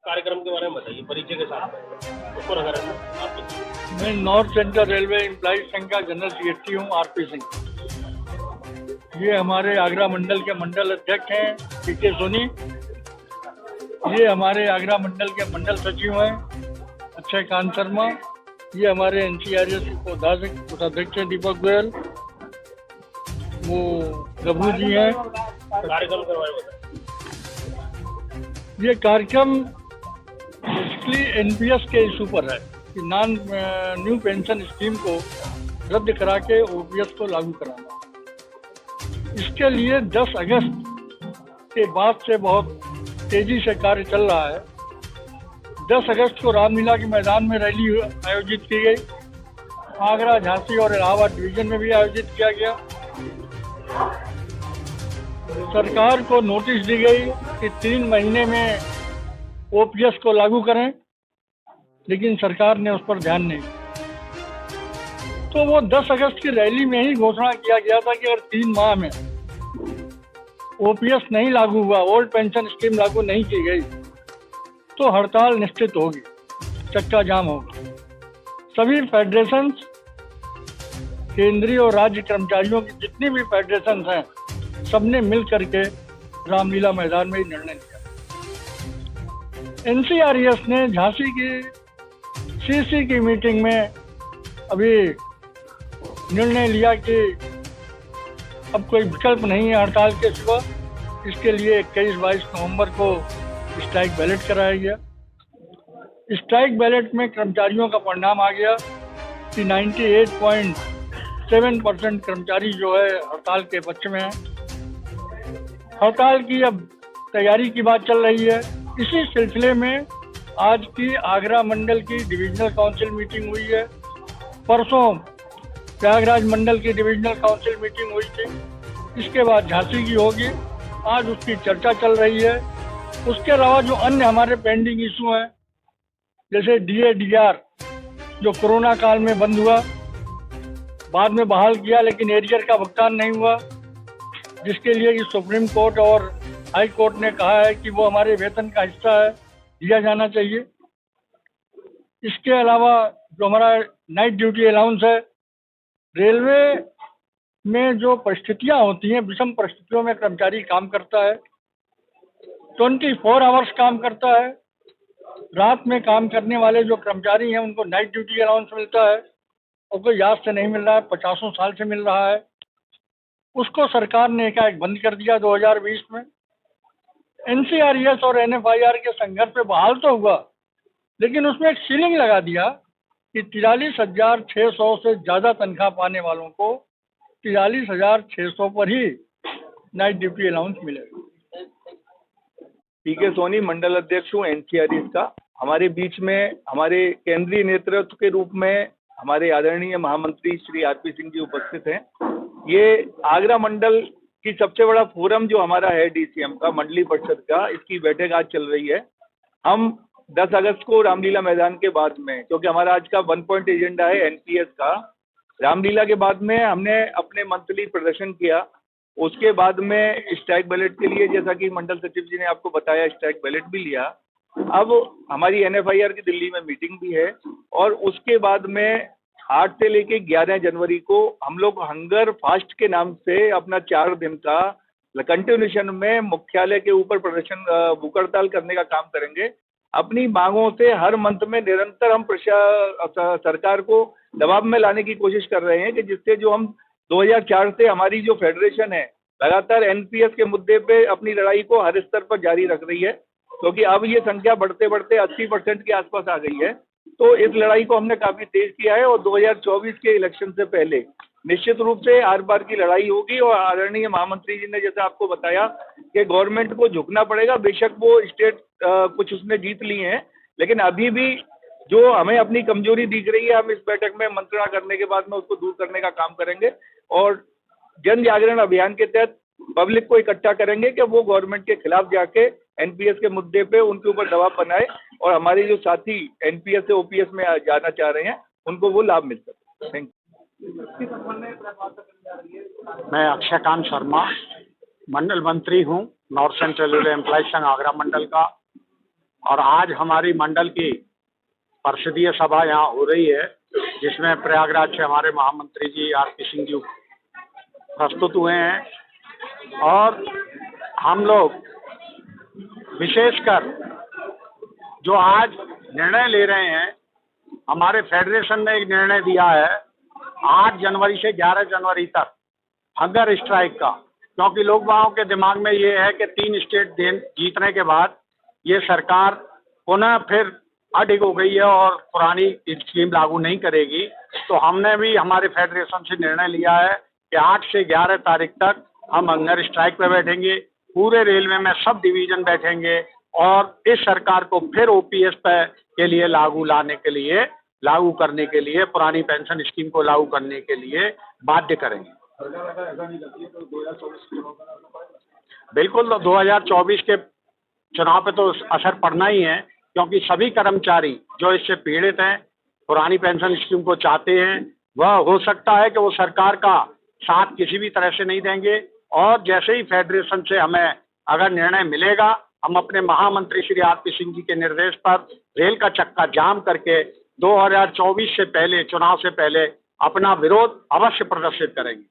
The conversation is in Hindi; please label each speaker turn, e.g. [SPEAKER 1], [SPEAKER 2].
[SPEAKER 1] कार्यक्रम के बारे में बताइए परिचय के साथ में। उसको रखा रहना आप बताइए।
[SPEAKER 2] मैं नॉर्थ सेंट्रल रेलवे एम्प्लॉय संघ का जनरल सेक्रेटरी हूँ, आरपी सिंह। ये हमारे आगरा मंडल के मंडल अध्यक्ष हैं पीके सोनी। ये हमारे आगरा मंडल के मंडल सचिव हैं अक्षय कांत शर्मा। ये हमारे एनसीआरएस कोषाध्यक्ष हैं दीपक गोयल। वो गबरू जी हैं।
[SPEAKER 1] कार्यक्रम के बारे में बताइए।
[SPEAKER 2] ये कार्यक्रम बेसिकली एनपीएस के इशू पर है कि न्यू पेंशन स्कीम को रद्द करा के ओपीएस को लागू कराना। इसके लिए 10 अगस्त के बाद से बहुत तेजी से कार्य चल रहा है। 10 अगस्त को रामलीला के मैदान में रैली आयोजित की गई। आगरा, झांसी और इलाहाबाद डिवीजन में भी आयोजित किया गया। सरकार को नोटिस दी गई कि 3 महीने में ओपीएस को लागू करें, लेकिन सरकार ने उस पर ध्यान नहीं दिया। तो वो 10 अगस्त की रैली में ही घोषणा किया गया था कि अगर 3 माह में ओपीएस नहीं लागू हुआ, ओल्ड पेंशन स्कीम लागू नहीं की गई, तो हड़ताल निश्चित होगी, चक्का जाम होगा। सभी फेडरेशंस, केंद्रीय और राज्य कर्मचारियों की जितनी भी फेडरेशंस हैं, सबने मिल करके रामलीला मैदान में ही निर्णय लिया। एनसीआरएस ने झांसी की सीसी की मीटिंग में अभी निर्णय लिया कि अब कोई विकल्प नहीं है हड़ताल के सिवा। इसके लिए 21-22 नवंबर को स्ट्राइक बैलेट कराया गया। स्ट्राइक बैलेट में कर्मचारियों का परिणाम आ गया कि 98.7% कर्मचारी जो है हड़ताल के पक्ष में है। हड़ताल की अब तैयारी की बात चल रही है। इसी सिलसिले में आज की आगरा मंडल की डिविजनल काउंसिल मीटिंग हुई है। परसों प्रयागराज मंडल की डिविजनल काउंसिल मीटिंग हुई थी। इसके बाद झांसी की होगी। आज उसकी चर्चा चल रही है। उसके अलावा जो अन्य हमारे पेंडिंग इशू हैं, जैसे डीए-डीआर जो कोरोना काल में बंद हुआ, बाद में बहाल किया, लेकिन एरियर का भुगतान नहीं हुआ, जिसके लिए कि सुप्रीम कोर्ट और हाई कोर्ट ने कहा है कि वो हमारे वेतन का हिस्सा है, दिया जाना चाहिए। इसके अलावा जो हमारा नाइट ड्यूटी अलाउंस है, रेलवे में जो परिस्थितियां होती हैं, विषम परिस्थितियों में कर्मचारी काम करता है, 24 आवर्स काम करता है। रात में काम करने वाले जो कर्मचारी हैं उनको नाइट ड्यूटी अलाउंस मिलता है, और कोई याद से नहीं मिल रहा है, 50 साल से मिल रहा है। उसको सरकार ने एकाएक बंद कर दिया 2020 में। एनसीआरएस और एनएफआईआर के संघर्ष पे बहाल तो हुआ, लेकिन उसमें एक सीलिंग लगा दिया कि 43,600 से ज़्यादा तनख्वाह पाने वालों को 43,600 पर ही नाइट ड्यूटी अलाउंस मिलेगा।
[SPEAKER 3] पीके सोनी, मंडल अध्यक्ष हूँ एनसीआरएस का। हमारे बीच में हमारे केंद्रीय नेतृत्व के रूप में हमारे आदरणीय महामंत्री श्री आरपी सिंह जी उपस्थित हैं। ये आगरा मंडल की सबसे बड़ा फोरम जो हमारा है डीसीएम का, मंडलीय परिषद का, इसकी बैठक आज चल रही है। हम 10 अगस्त को रामलीला मैदान के बाद में, क्योंकि हमारा आज का 1 पॉइंट एजेंडा है एनपीएस का, रामलीला के बाद में हमने अपने मंथली प्रदर्शन किया। उसके बाद में स्ट्राइक बैलेट के लिए, जैसा कि मंडल सचिव जी ने आपको बताया, स्ट्राइक बैलेट भी लिया। अब हमारी एनएफआईआर की दिल्ली में मीटिंग भी है, और उसके बाद में 8 से लेके 11 जनवरी को हम लोग हंगर फास्ट के नाम से अपना 4 दिन का कंटिन्यूएशन में मुख्यालय के ऊपर प्रदर्शन, भूख हड़ताल करने का काम करेंगे। अपनी मांगों से हर मंथ में निरंतर हम सरकार को दबाव में लाने की कोशिश कर रहे हैं कि जिससे जो हम 2004 से हमारी जो फेडरेशन है लगातार एनपीएस के मुद्दे पे अपनी लड़ाई को हर स्तर पर जारी रख रही है, क्योंकि अब ये संख्या बढ़ते बढ़ते 80% के आसपास आ गई है। तो इस लड़ाई को हमने काफी तेज किया है, और 2024 के इलेक्शन से पहले निश्चित रूप से आर पार की लड़ाई होगी। और आदरणीय महामंत्री जी ने जैसा आपको बताया कि गवर्नमेंट को झुकना पड़ेगा। बेशक वो स्टेट कुछ उसने जीत ली हैं, लेकिन अभी भी जो हमें अपनी कमजोरी दिख रही है, हम इस बैठक में मंत्रणा करने के बाद में उसको दूर करने का काम करेंगे, और जन जागरण अभियान के तहत पब्लिक को इकट्ठा करेंगे कि वो गवर्नमेंट के खिलाफ जाके एनपीएस के मुद्दे पे उनके ऊपर दबाव बनाए, और हमारे जो साथी एनपीएस से ओपीएस में जाना चाह रहे हैं उनको वो लाभ मिल सके। Thank you.
[SPEAKER 4] मैं अक्षय कांत शर्मा, मंडल मंत्री हूँ, नॉर्थ सेंट्रल रेलवे एम्प्लॉय संघ आगरा मंडल का। और आज हमारी मंडल की परिषदीय सभा यहाँ हो रही है, जिसमें प्रयागराज से हमारे महामंत्री जी आरपी सिंह जी प्रस्तुत हुए हैं। और हम लोग विशेषकर जो आज निर्णय ले रहे हैं, हमारे फेडरेशन ने एक निर्णय दिया है 8 जनवरी से 11 जनवरी तक हंगर स्ट्राइक का, क्योंकि लोगों के दिमाग में ये है कि 3 स्टेट जीतने के बाद ये सरकार पुनः फिर अडिग हो गई है और पुरानी स्कीम लागू नहीं करेगी। तो हमने भी हमारे फेडरेशन से निर्णय लिया है कि 8 से 11 तारीख तक हम हंगर स्ट्राइक पे बैठेंगे। पूरे रेलवे में सब डिवीजन बैठेंगे और इस सरकार को फिर ओपीएस पे के लिए लागू करने के लिए पुरानी पेंशन स्कीम को लागू करने के लिए बाध्य करेंगे। बिल्कुल, तो 2024 के चुनाव पे तो असर पड़ना ही है, क्योंकि सभी कर्मचारी जो इससे पीड़ित हैं, पुरानी पेंशन स्कीम को चाहते हैं, वह हो सकता है कि वो सरकार का साथ किसी भी तरह से नहीं देंगे। और जैसे ही फेडरेशन से हमें अगर निर्णय मिलेगा, हम अपने महामंत्री श्री आरपी सिंह जी के निर्देश पर रेल का चक्का जाम करके 2024 से पहले, चुनाव से पहले अपना विरोध अवश्य प्रदर्शित करेंगे।